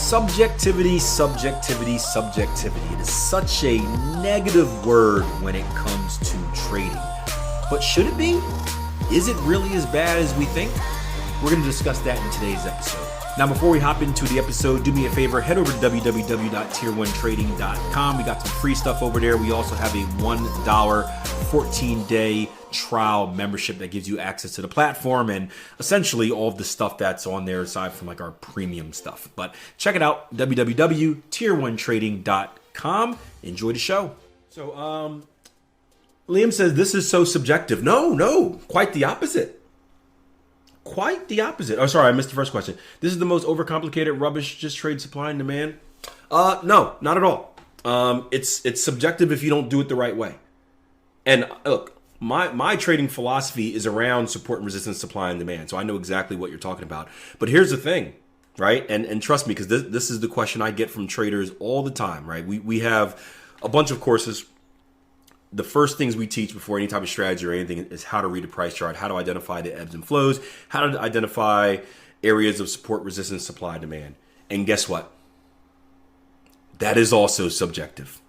Subjectivity, subjectivity, subjectivity. It is such a negative word when it comes to trading. But should it be? Is it really as bad as we think? We're going to discuss that in today's episode. Now, before we hop into the episode, do me a favor, head over to www.tier1trading.com. We got some free stuff over there. We also have a $1 14-day trial membership that gives you access to the platform and essentially all of the stuff that's on there aside from like our premium stuff. But check it out, www.tier1trading.com. Enjoy the show. So, Liam says this is so subjective. No, quite the opposite. Quite the opposite. Oh, sorry, I missed the first question. This is the most overcomplicated rubbish, just trade supply and demand? No, not at all. It's subjective if you don't do it the right way. And look, my trading philosophy is around support and resistance, supply and demand. So I know exactly what you're talking about. But here's the thing, right? And trust me, because this is the question I get from traders all the time, right? We have a bunch of courses. The first things we teach before any type of strategy or anything is how to read a price chart, how to identify the ebbs and flows, how to identify areas of support, resistance, supply, demand. And guess what? That is also subjective.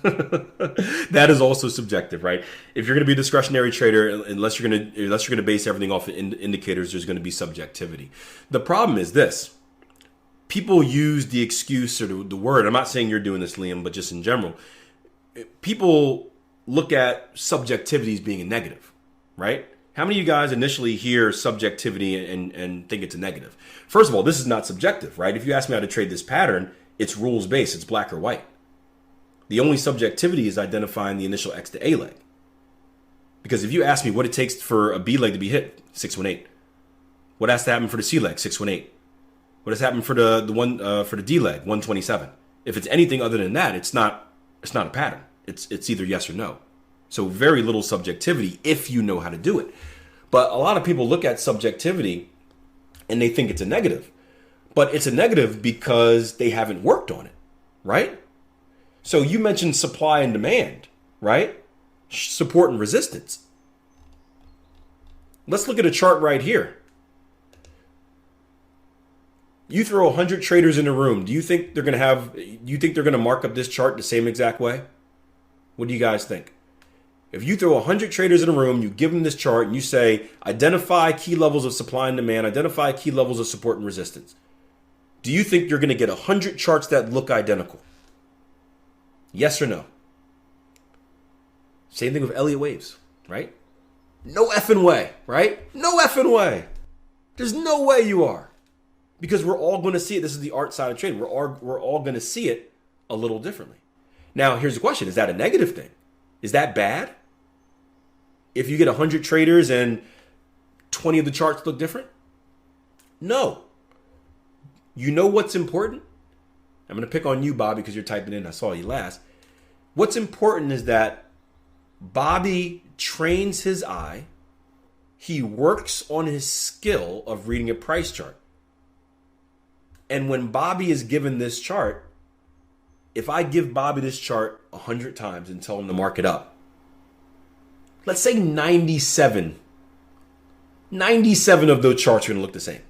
That is also subjective, right? If you're going to be a discretionary trader, unless you're going to base everything off of indicators, there's going to be subjectivity. The problem is this. People use the excuse or the word. I'm not saying you're doing this, Liam, but just in general. People look at subjectivity as being a negative, right? How many of you guys initially hear subjectivity and think it's a negative? First of all, this is not subjective, right? If you ask me how to trade this pattern, it's rules-based. It's black or white. The only subjectivity is identifying the initial X to A leg. Because if you ask me what it takes for a B leg to be hit, 618. What has to happen for the C leg, 618. What has happened for the D leg, 127. If it's anything other than that, it's not a pattern. It's either yes or no. So very little subjectivity if you know how to do it. But a lot of people look at subjectivity and they think it's a negative. But it's a negative because they haven't worked on it, right? So you mentioned supply and demand, right? Support and resistance. Let's look at a chart right here. You throw 100 traders in a room. Do you think they're going to mark up this chart the same exact way? What do you guys think? If you throw 100 traders in a room, you give them this chart and you say, identify key levels of supply and demand, identify key levels of support and resistance. Do you think you're going to get 100 charts that look identical? Yes or no? Same thing with Elliott waves, right? No effing way, right? No effing way. There's no way you are. Because we're all going to see it. This is the art side of trading. We're all going to see it a little differently. Now, here's the question. Is that a negative thing? Is that bad? If you get 100 traders and 20 of the charts look different? No. You know what's important? I'm going to pick on you, Bobby, because you're typing in. I saw you last. What's important is that Bobby trains his eye. He works on his skill of reading a price chart. And when Bobby is given this chart, if I give Bobby this chart 100 times and tell him to mark it up, let's say 97 of those charts are going to look the same.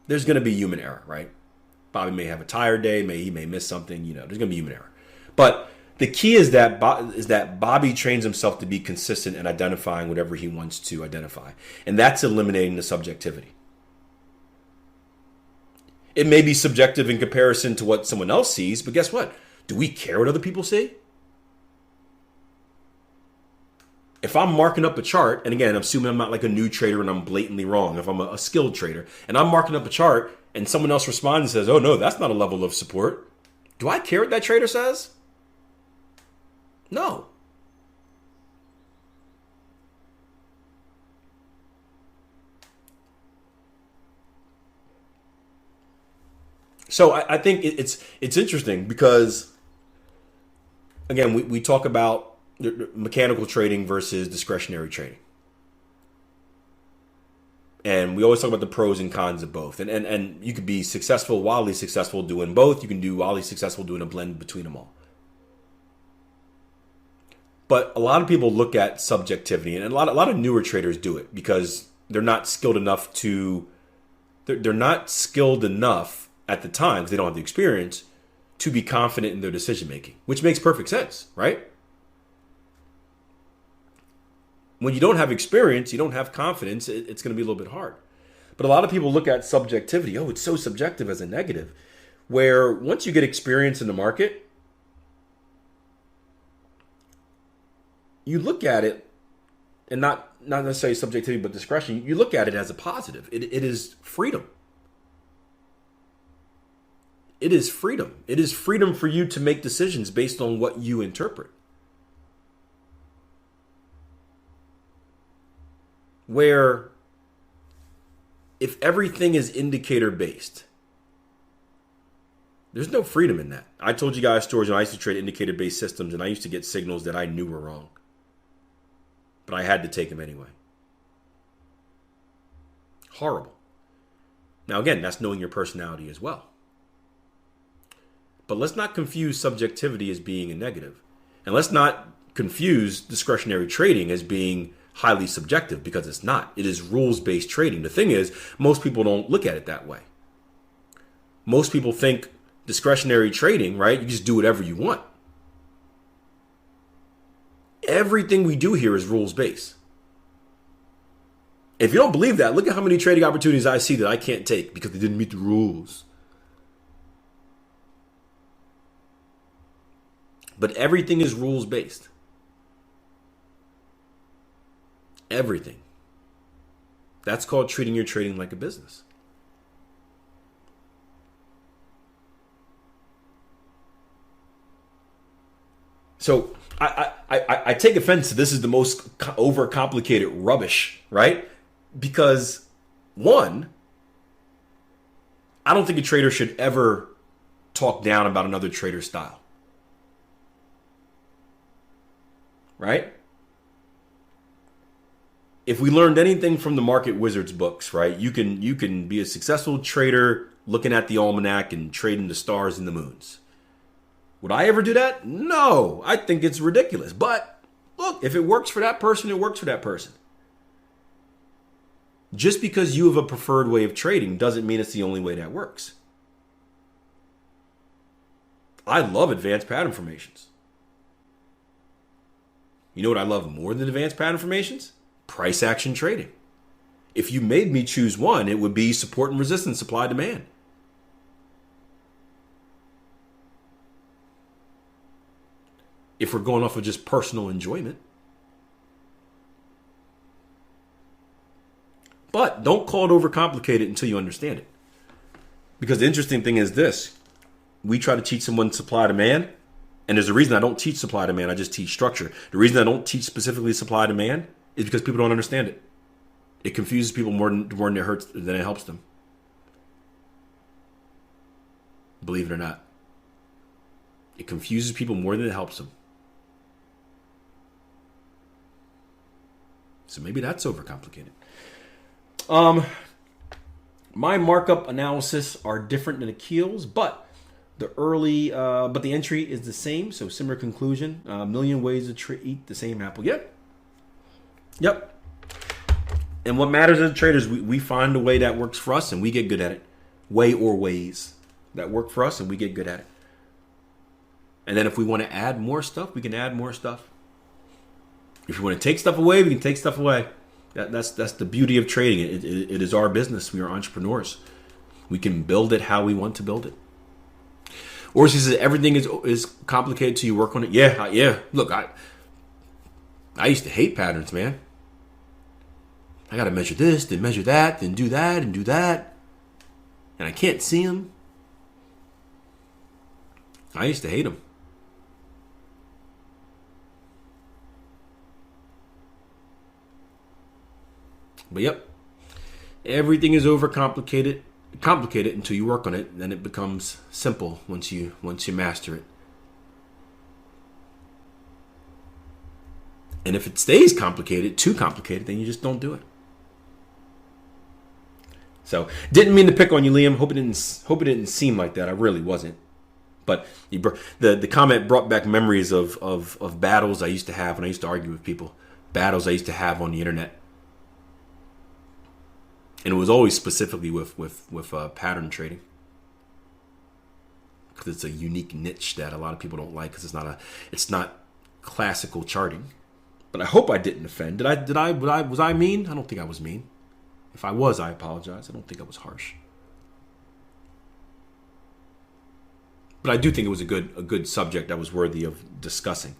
There's going to be human error, right? Bobby may have a tired day, he may miss something, there's going to be human error. But the key is that Bobby trains himself to be consistent in identifying whatever he wants to identify. And that's eliminating the subjectivity. It may be subjective in comparison to what someone else sees, but guess what? Do we care what other people see? If I'm marking up a chart, and again, I'm assuming I'm not like a new trader and I'm blatantly wrong. If I'm a skilled trader and I'm marking up a chart and someone else responds and says, oh no, that's not a level of support. Do I care what that trader says? No. So I think it's interesting because, again, we talk about mechanical trading versus discretionary trading. And we always talk about the pros and cons of both. And you could be successful, wildly successful doing both. You can do wildly successful doing a blend between them all. But a lot of people look at subjectivity, and a lot of newer traders do it because they're not skilled enough at the time, because they don't have the experience, to be confident in their decision making, which makes perfect sense, right? When you don't have experience, you don't have confidence, it's going to be a little bit hard. But a lot of people look at subjectivity, oh, it's so subjective, as a negative, where once you get experience in the market, you look at it, and not necessarily subjectivity, but discretion, you look at it as a positive. It is freedom. It is freedom. It is freedom for you to make decisions based on what you interpret. Where if everything is indicator based, there's no freedom in that. I told you guys stories when I used to trade indicator based systems, and I used to get signals that I knew were wrong, but I had to take them anyway. Horrible. Now again, that's knowing your personality as well. But let's not confuse subjectivity as being a negative. And let's not confuse discretionary trading as being highly subjective, because it's not. It is rules-based trading. The thing is, most people don't look at it that way. Most people think discretionary trading, right? You just do whatever you want. Everything we do here is rules-based. If you don't believe that, look at how many trading opportunities I see that I can't take because they didn't meet the rules. But everything is rules-based. Everything. That's called treating your trading like a business. So I take offense to this is the most overcomplicated rubbish, right? Because one, I don't think a trader should ever talk down about another trader's style. Right? If we learned anything from the Market Wizards books, right, you can be a successful trader looking at the almanac and trading the stars and the moons. Would I ever do that? No, I think it's ridiculous. But look, if it works for that person, it works for that person. Just because you have a preferred way of trading doesn't mean it's the only way that works. I love advanced pattern formations. You know what I love more than advanced pattern formations? Price action trading. If you made me choose one, it would be support and resistance, supply, demand. If we're going off of just personal enjoyment. But don't call it overcomplicated until you understand it. Because the interesting thing is this. We try to teach someone supply demand. And there's a reason I don't teach supply demand. I just teach structure. The reason I don't teach specifically supply demand is because people don't understand it. It confuses people more than it hurts than it helps them. Believe it or not. It confuses people more than it helps them. So maybe that's overcomplicated. My markup analysis are different than Akil's, but the entry is the same. So similar conclusion. A million ways to eat the same apple. Yep. And what matters as traders, we find a way that works for us and we get good at it. Way or ways that work for us and we get good at it. And then if we want to add more stuff, we can add more stuff. If you want to take stuff away, we can take stuff away. That's the beauty of trading. It is our business. We are entrepreneurs. We can build it how we want to build it. Or she says everything is complicated till you work on it. Yeah. Look, I used to hate patterns, man. I got to measure this, then measure that, then do that, and do that. And I can't see them. I used to hate them. But yep, everything is complicated until you work on it. Then it becomes simple once you master it. And if it stays too complicated, then you just don't do it. So, didn't mean to pick on you, Liam. Hope it didn't seem like that. I really wasn't. But the comment brought back memories of battles I used to have when I used to argue with people. Battles I used to have on the internet. And it was always specifically with pattern trading. because it's a unique niche that a lot of people don't like because it's not classical charting. But I hope I didn't offend. Was I mean? I don't think I was mean. If I was, I apologize. I don't think I was harsh. But I do think it was a good subject that was worthy of discussing.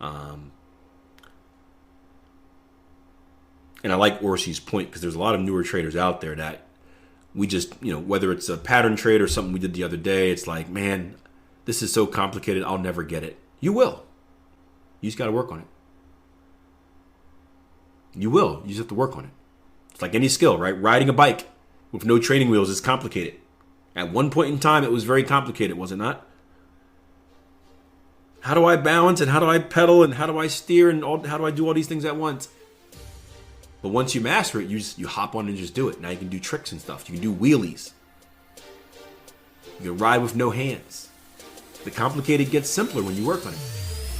And I like Orsi's point because there's a lot of newer traders out there that we just, whether it's a pattern trade or something we did the other day, it's like, man, this is so complicated, I'll never get it. You will. You just got to work on it. You will. You just have to work on it. It's like any skill, right? Riding a bike with no training wheels is complicated. At one point in time, it was very complicated, was it not? How do I balance and how do I pedal and how do I steer and how do I do all these things at once? But once you master it, you hop on and just do it. Now you can do tricks and stuff. You can do wheelies. You can ride with no hands. The complicated gets simpler when you work on it.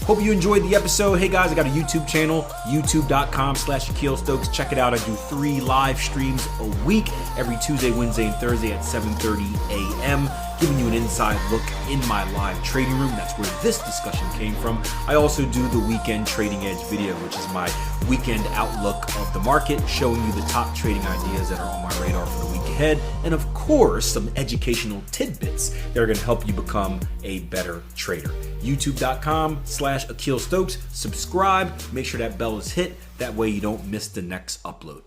Hope you enjoyed the episode. Hey guys, I got a YouTube channel, youtube.com/Akil Stokes. Check it out. I do 3 live streams a week, every Tuesday, Wednesday, and Thursday at 7:30 a.m., giving you an inside look in my live trading room. That's where this discussion came from. I also do the Weekend Trading Edge video, which is my weekend outlook of the market, showing you the top trading ideas that are on my radar for the week ahead, and of course, some educational tidbits that are going to help you become a better trader. youtube.com/Akil Stokes. Subscribe. Make sure that bell is hit. That way you don't miss the next upload.